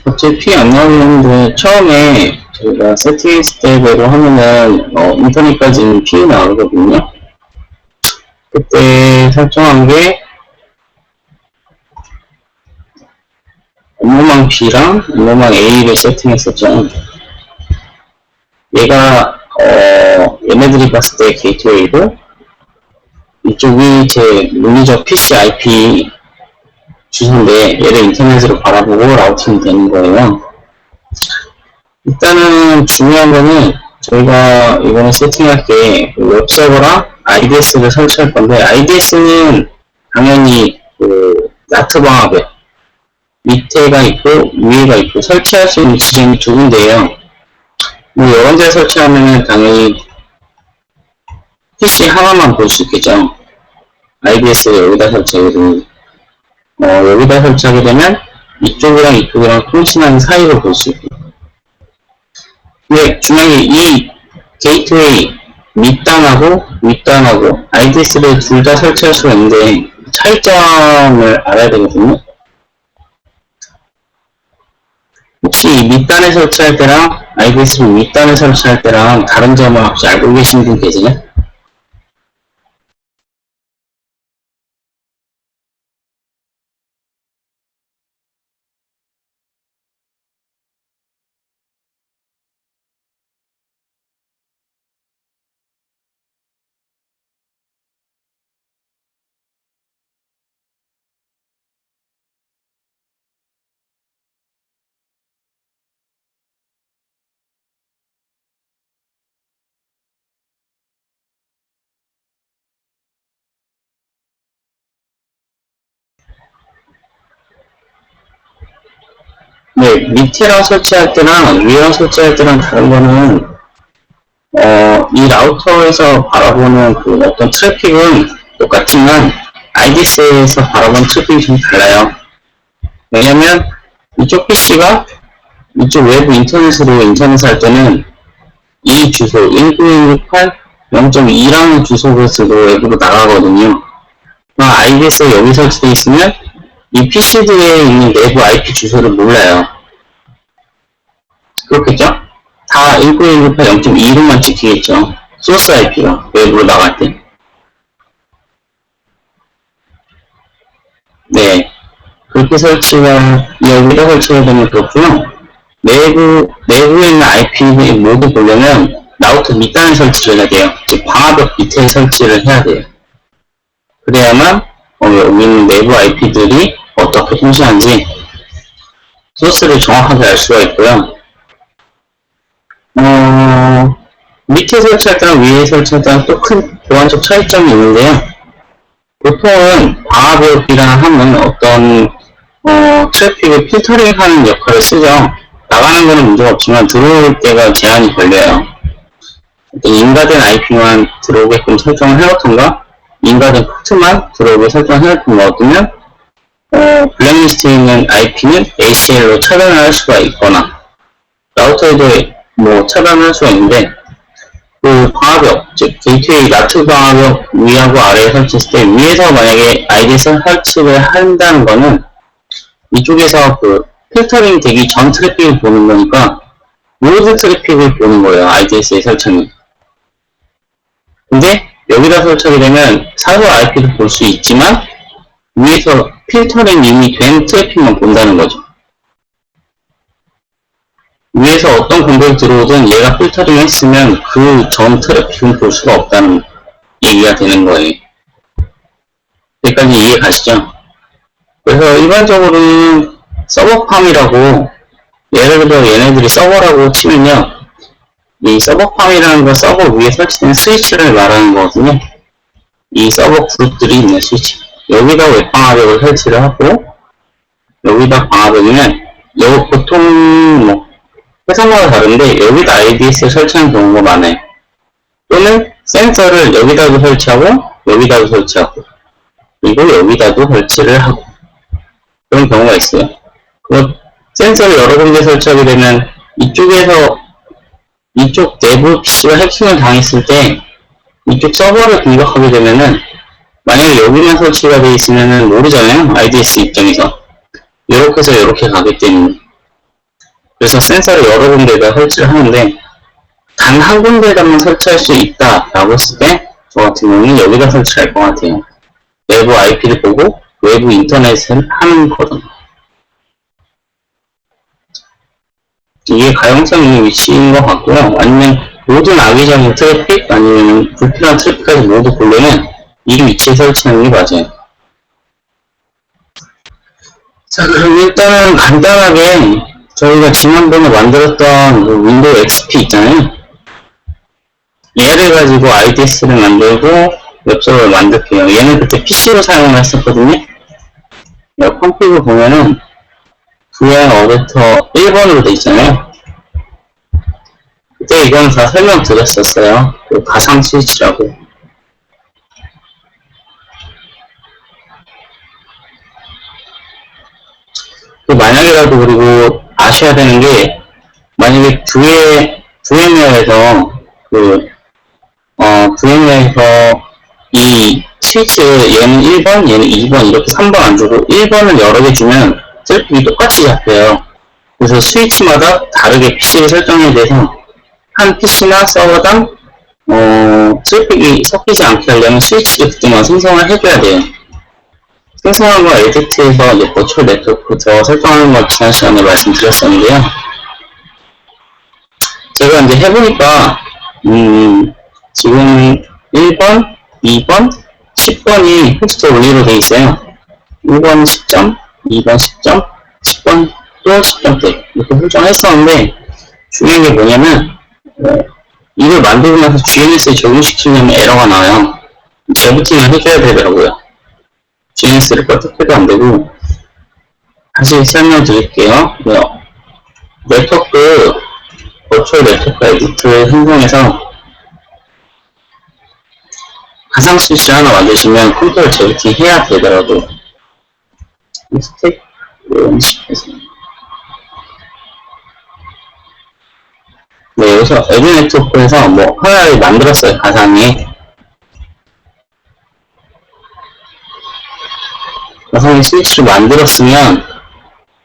갑자기 피 안 나오긴 했는데, 처음에 저희가 세팅했을 때대로 하면은, 인터넷까지는 피 나오거든요. 그때 설정한 게, 업무망 B랑 업무망 A를 세팅했었죠. 얘가, 얘네들이 봤을 때 게이트웨이고, 이쪽이 제 물리적 PC IP 주소인데, 얘를 인터넷으로 바라보고 라우팅이 되는 거예요. 일단은 중요한 거는, 저희가 이번에 세팅할 게 웹서버랑 IDS를 설치할 건데, IDS는 당연히 나트 방화벽 밑에가 있고 위에가 있고 설치할 수 있는 지점이 두 군데예요. 뭐 여러 개 설치하면 당연히 PC 하나만 볼 수 있겠죠. IDS를 여기다 설치하게 되면 여기다 설치하게 되면 이쪽이랑 이쪽이랑 통신하는 사이로 볼 수 있고. 근데 중요한 게 이 게이트웨이 밑단하고 윗단하고 IDS를 둘 다 설치할 수가 있는데 차이점을 알아야 되거든요. 혹시 이 밑단에 설치할 때랑 IDS를 윗단에 설치할 때랑 다른 점을 혹시 알고 계신 분 계세요? 네, 밑에랑 설치할 때랑 위에랑 설치할 때랑 다른 거는 이 라우터에서 바라보는 그 어떤 트래픽은 똑같지만 IDS에서 바라보는 트래픽이 좀 달라요. 왜냐면 이쪽 PC가 이쪽 외부 인터넷으로 인터넷 할 때는 이 주소 19168 0.2라는 주소를 쓰고 외부로 나가거든요. IDS에 여기 설치되어 있으면 이 PC들에 있는 내부 IP 주소를 몰라요. 그렇겠죠? 다 19168 0.2로만 찍히겠죠. 소스 IP가 외부로 나갈 때. 네. 그렇게 설치가, 여기다 설치가 되면 그렇고요. 내부에 있는 IP를 모두 보려면 라우터 밑단에 설치를 해야 돼요. 즉, 방화벽 밑에 설치를 해야 돼요. 그래야만, 여기 있는 내부 IP들이 어떻게 통신하는지 소스를 정확하게 알 수가 있고요. 밑에 설치할 때랑 위에 설치할 때랑 또 큰 보안적 차이점이 있는데요. 보통은 방화벽이랑 하면 어떤 트래픽을 필터링하는 역할을 쓰죠. 나가는 거는 문제가 없지만 들어올 때가 제한이 걸려요. 인가된 IP만 들어오게끔 설정을 해놓던가 인가된 포트만 들어오게 설정을 해놓던가 어쩌면 블랙리스트에 있는 IP는 ACL로 차단을 할 수가 있거나 라우터에도 뭐 차단을 할 수가 있는데 그 방화벽, 즉 게이트웨이 나트 방화벽 위하고 아래에 설치했을 때 위에서 만약에 IDS 설치를 한다는 거는 이쪽에서 그 필터링 되기 전 트래픽을 보는 거니까 모든 트래픽을 보는 거예요. IDS에 설치는. 근데 여기다 설치하게 되면 사서 IP도 볼 수 있지만 위에서 필터링 이미 된 트래픽만 본다는 거죠. 위에서 어떤 공격이 들어오든 얘가 필터링 했으면 그 전 트래픽은 볼 수가 없다는 얘기가 되는 거예요. 여기까지 이해 가시죠? 그래서 일반적으로는 서버팜이라고 예를 들어 얘네들이 서버라고 치면요. 이 서버팜이라는 건 서버 위에 설치된 스위치를 말하는 거거든요. 이 서버 그룹들이 있는 스위치. 여기다 웹방화벽을 설치를 하고 여기다 방화벽이면 보통 뭐 회사마다 다른데 여기다 IDS를 설치하는 경우가 많아요. 또는 센서를 여기다도 설치하고 여기다도 설치하고 그리고 여기다도 설치를 하고 그런 경우가 있어요. 센서를 여러 군데 설치하게 되면 이쪽 내부 PC가 해킹을 당했을 때 이쪽 서버를 공격하게 되면은 만약에 여기만 설치가 되어 있으면은 모르잖아요. IDS 입장에서 이렇게 해서 이렇게 가기 때문에 그래서 센서를 여러 군데에다 설치를 하는데 단 한 군데에다만 설치할 수 있다라고 했을 때 저 같은 경우는 여기다 설치할 것 같아요. 외부 IP를 보고 외부 인터넷을 하는 거든. 이게 가용성 있는 위치인 것 같고요. 아니면 모든 악의적인 트래픽 아니면 불필요한 트래픽까지 모두 보려면 이 위치에 설치하는 게 맞아요. 자, 그럼 일단은 간단하게 저희가 지난번에 만들었던 그 윈도우 XP 있잖아요. 얘를 가지고 IDS를 만들고 웹서버를 만들게요. 얘는 그때 PC로 사용을 했었거든요. 컴피그 보면은 VM 어댑터 1번으로 돼 있잖아요. 그때 이건 다 설명드렸었어요. 그 가상 스위치라고. 만약에라도 그리고 아셔야 되는 게 만약에 VMware에서 VMware에서 이 스위치 얘는 1번, 얘는 2번 이렇게 3번 안 주고 1번을 여러 개 주면 트래픽이 똑같이 잡혀요. 그래서 스위치마다 다르게 PC를 설정해야 돼서 한 PC나 서버당 트래픽이 섞이지 않게 하려면 스위치를 그때만 생성을 해줘야 돼요. 생성한 거 에디트에서 이제 버추얼 네트워크부터 설정하는 걸 지난 시간에 말씀드렸었는데요. 제가 이제 해보니까 지금 1번, 2번, 10번이 호스트 only로 돼 있어요. 1번 10점, 2번 10점, 10번 또 10점대 이렇게 설정했었는데 중요한 게 뭐냐면 이걸 만들고 나서 GNS에 적용시키려면 에러가 나와요. 재부팅을 해줘야 되더라고요. GNS를 껐다 안 되고 다시 설명드릴게요. 네트워크 버추얼 네트워크 에디트를 생성해서 가상 스위치 하나 만드시면 컴퓨터를 재부팅 해야 되더라고요. 스택 이런 식해서 네, 여기서 에드 네트워크에서 뭐 하나를 만들었어요. 가상에 가상의 스위치를 만들었으면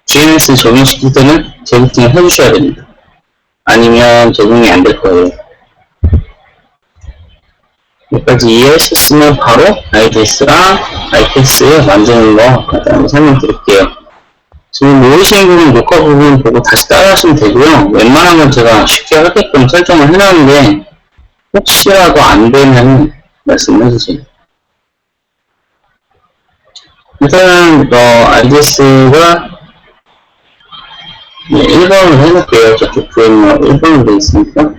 GNS 적용시킬 때는 재부팅을 해주셔야 됩니다. 아니면 적용이 안 될 거예요. 여기까지 이해하셨으면 바로 IDS랑 IPS 만드는 거 간단히 설명드릴게요. 지금 모르시는 부분 녹화 부분 보고 다시 따라하시면 되고요. 웬만한 건 제가 쉽게 하게끔 설정을 해놨는데 혹시라도 안 되면 말씀해 주세요. 일단은 IDS가 1번으로 해놓을게요. 저쪽 VMware 1번으로 되어 있으니까.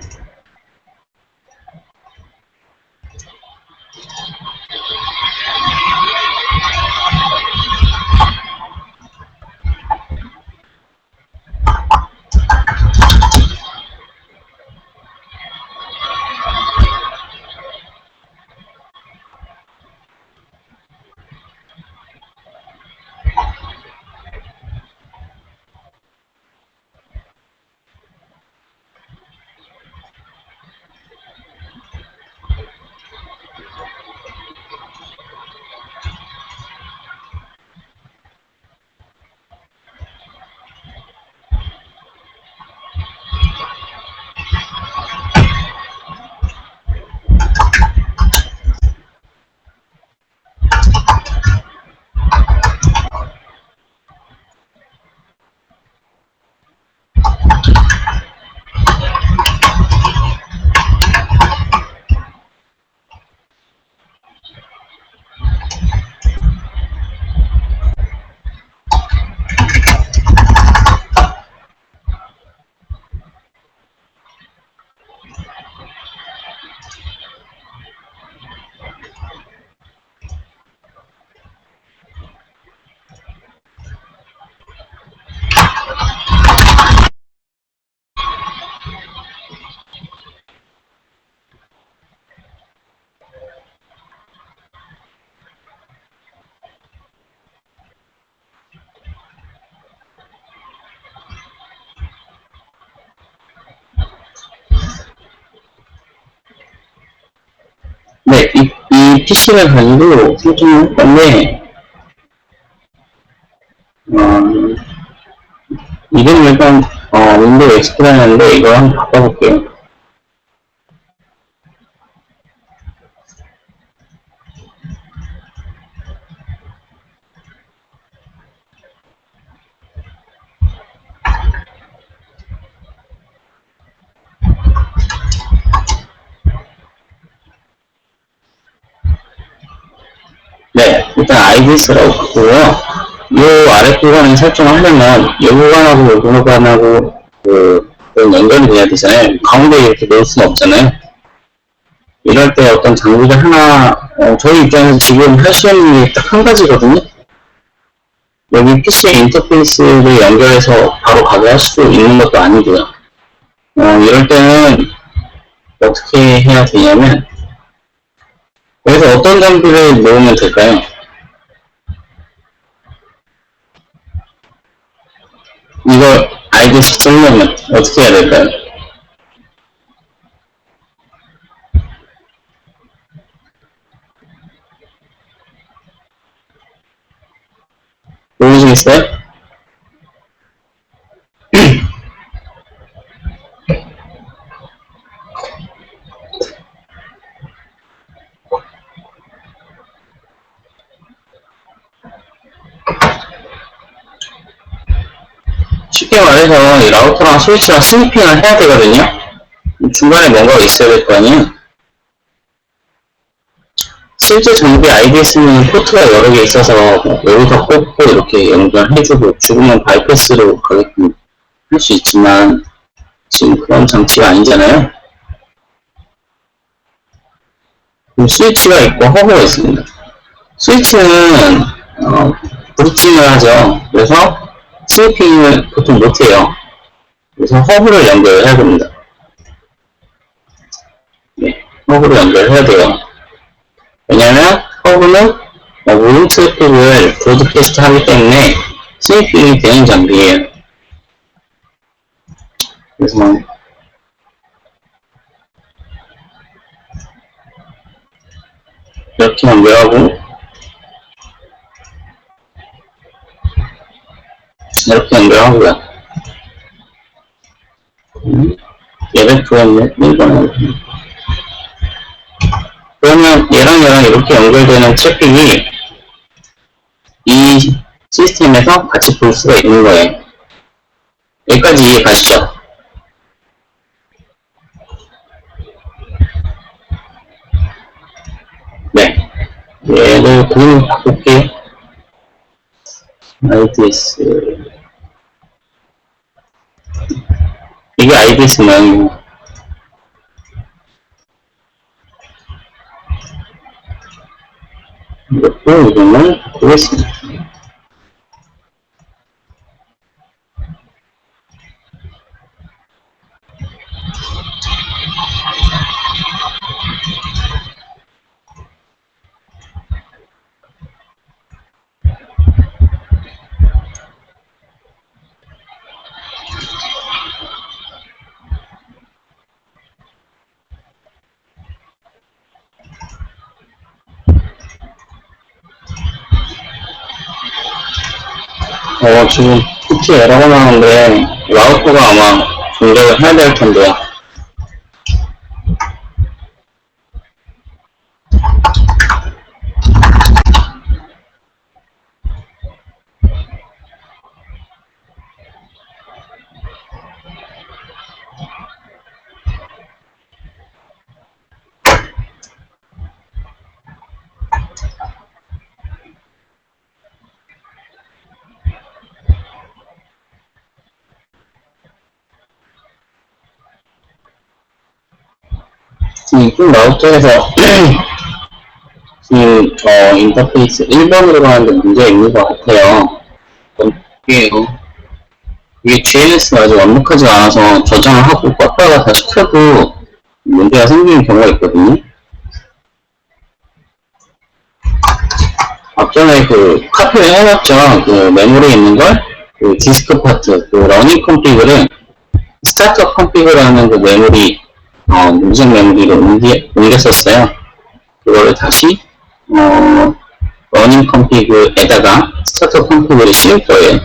네, 이 PC를 가지고 설정을 할 건데, 이건 일단, 윈도우 엑스플레이너인데 이걸 한번 바꿔볼게요. 네, 일단 IDS라고 바꾸고요. 이 아래 구간에 설정을 하려면 이 구간하고 이 구간하고 연결이 돼야 되잖아요. 가운데 이렇게 놓을 수는 없잖아요. 이럴 때 어떤 장비를 하나, 저희 입장에서 지금 할 수 있는 게 딱 한 가지거든요. 여기 PC 인터페이스를 연결해서 바로 가게 할 수 있는 것도 아니고요. 이럴 때는 어떻게 해야 되냐면, 여기서 어떤 장비를 놓으면 될까요? 이걸 ID에서 쓰려면 어떻게 해야 될까요? 모르시겠어요? 쉽게 말해서 이 라우터랑 스위치랑 스니핑을 해야 되거든요. 중간에 뭔가가 있어야 될 거 아니에요. 실제 장비 IDS는 포트가 여러 개 있어서 여기서 꽂고 이렇게 연결해주고 죽으면 바이패스로 가게끔 할 수 있지만 지금 그런 장치가 아니잖아요. 스위치가 있고 허브가 있습니다. 스위치는 브리징을 하죠. 그래서 스니핑을 보통 못해요. 그래서 허브를 연결해야 됩니다. 네, 허브를 연결해야 돼요. 왜냐면 허브는 모든 트래픽을 브로드캐스트 하기 때문에 스니핑이 되는 장비예요. 그래서 이렇게 연결하고 이렇게 연결하고요. 얘를 구했네. 이거는 그러면 얘랑 이렇게 연결되는 트래픽이 이 시스템에서 같이 볼 수가 있는 거예요. 여기까지 이해 가시죠? 네. 얘를 그림 바꿀게요. IDS. 이게 IDS 모양이고. 이것도 이름을 바꾸겠습니다. 지금 PT 에러가 나오는데 라우터가 아마 동작을 해야 될 텐데요. 지금 라우터에서 지금 인터페이스 1번으로 가는데 문제가 있는 것 같아요. 볼게요. 이게 GNS가 아직 완벽하지 않아서 저장을 하고 껐다가 다시 켜도 문제가 생기는 경우가 있거든요. 앞전에 그 카피를 해놨죠. 그 메모리에 있는 걸, 그 디스크 파트, 그 러닝 컴피그를 스타트업 컴피그라는 그 메모리, 문전 메모리로 옮겼었어요. 그거를 다시, 러닝 컴피그에다가 스타트업 컴피그를 실을 거예요.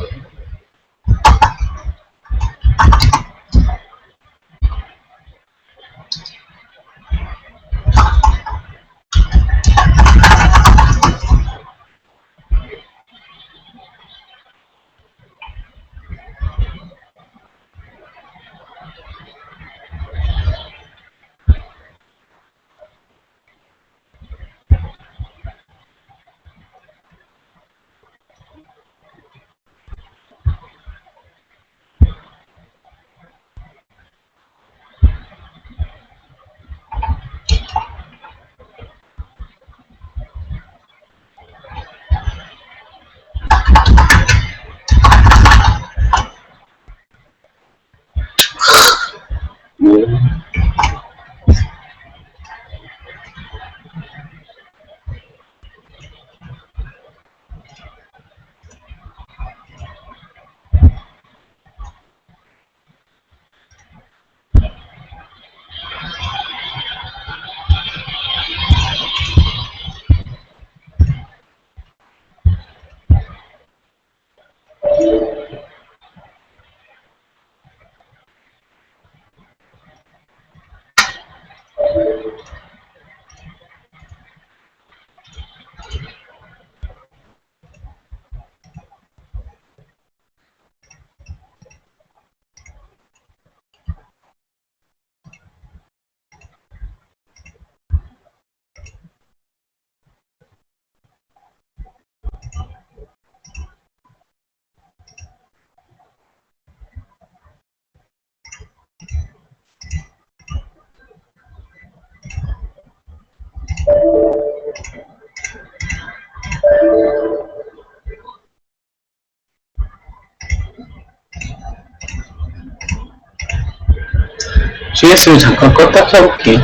GS를 잠깐 껐다 켜볼게.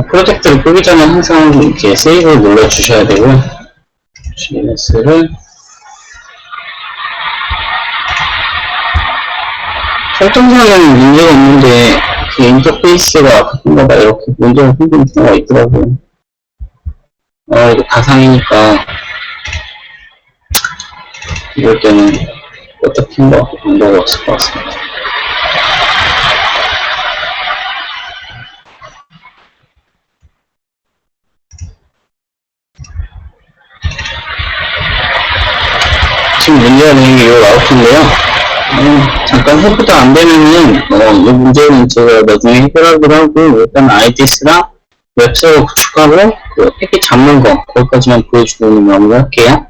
프로젝트를 끄기 전에 항상 이렇게 세이브를 눌러주셔야 되고요. GS를 설정상에는 문제가 없는데 그 인터페이스가 가끔가다 이렇게 문제가 생기는 경우가 있더라고요. 이거 가상이니까 이럴 때는 어떻게 한 거 방법이 없을 것 같습니다. 지금 문제가 되는 게 이 라우터인데요. 잠깐 해보다 안 되면은, 이 문제는 제가 나중에 해결하기로 하고, 일단 IDS랑 웹서버 구축하고, 그 패킷 잡는 거, 거기까지만 보여주고 마무리할게요.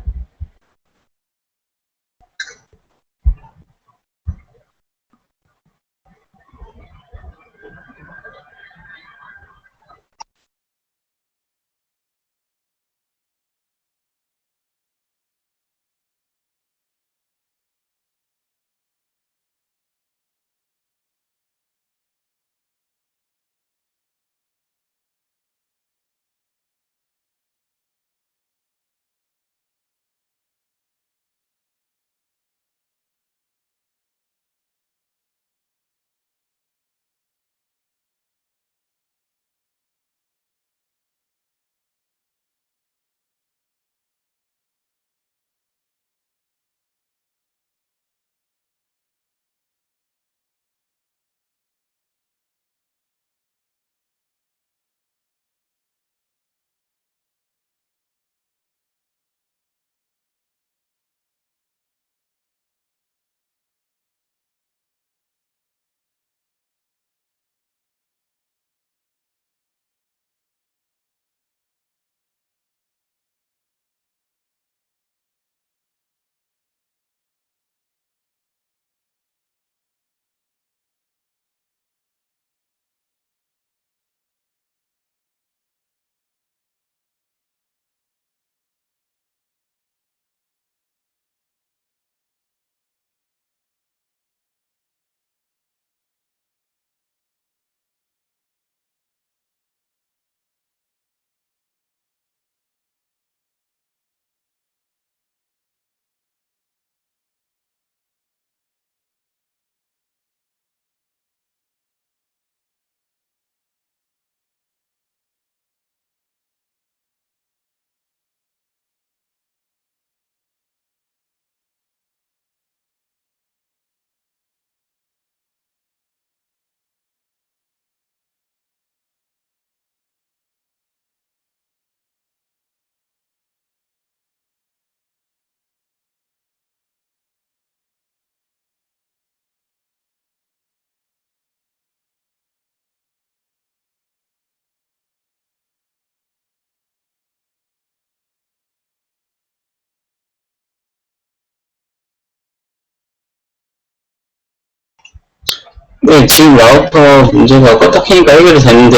네, 지금 라우터 문제가 껐다 켜니까 해결이 됐는데,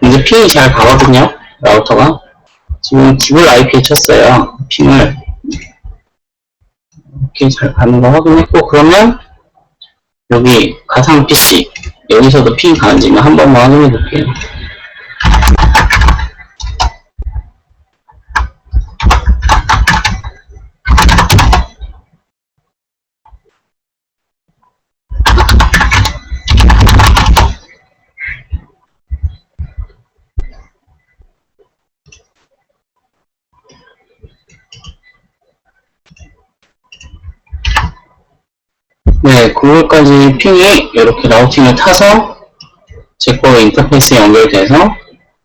이제 핑이 잘 가거든요, 라우터가. 지금 기본 IP에 쳤어요, 핑을. 이렇게 잘 가는 거 확인했고, 그러면, 여기 가상 PC, 여기서도 핑 가는지는 한 번만 확인해 볼게요. 네, 그걸까지 핑이 이렇게 라우팅을 타서 제 거 인터페이스에 연결돼서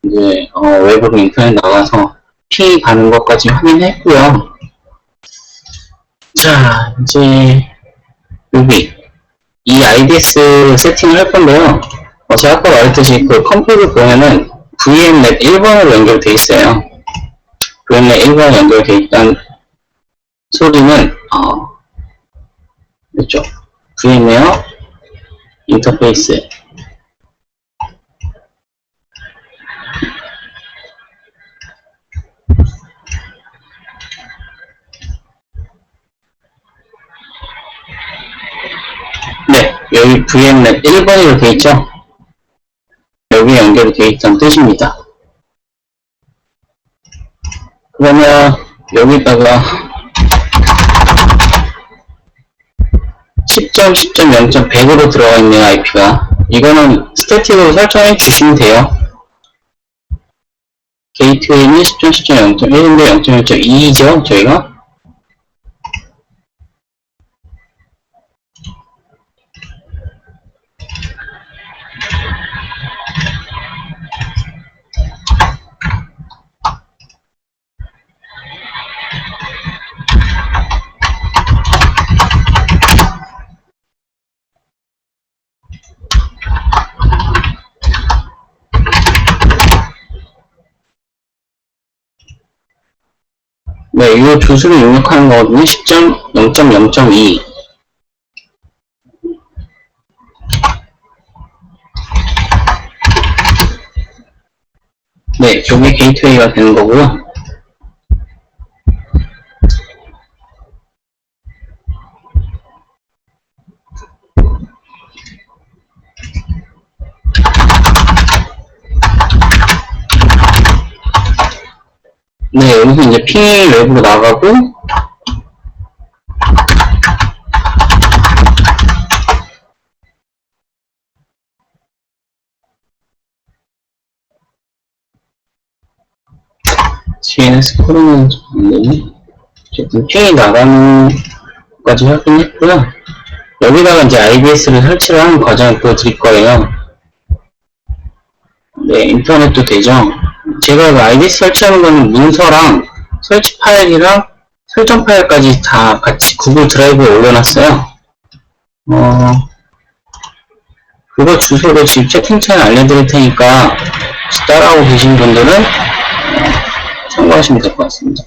이제 외부로 인터넷 나가서 핑이 가는 것까지 확인했고요. 자, 이제 여기 이 IDS 세팅을 할 건데요. 제가 아까 말했듯이 그 컴퓨터 보면은 VMnet 1번으로 연결돼 있어요. VMnet 1번으로 연결돼 있다는 소리는 이쪽 VMware 인터페이스 네, 여기 VMnet 1번으로 되어 있죠? 여기 연결이 되어 있다는 뜻입니다. 그러면 여기다가 10.10.0.100으로 들어가 있네요, IP가. 이거는 스태틱으로 설정해 주시면 돼요. 게이트웨이는 10.10.0.1인데 0.1.2죠, 저희가? 네, 이 주소를 입력하는 거거든요. 10.0.0.2. 네, 저게 게이트웨이가 되는 거고요. 네, 여기서 이제 핑이 외부로 나가고, DNS 코드는 안 되네. 어쨌든 핑이 나가는 것까지 확인했고요. 여기다가 이제 IDS를 설치를 하는 과정을 보여드릴 거예요. 네, 인터넷도 되죠. 제가 그 IDS 설치하는 거는 문서랑 설치 파일이랑 설정 파일까지 다 같이 구글 드라이브에 올려놨어요. 그거 주소를 지금 채팅창에 알려드릴 테니까 혹시 따라하고 계신 분들은 참고하시면 될 것 같습니다.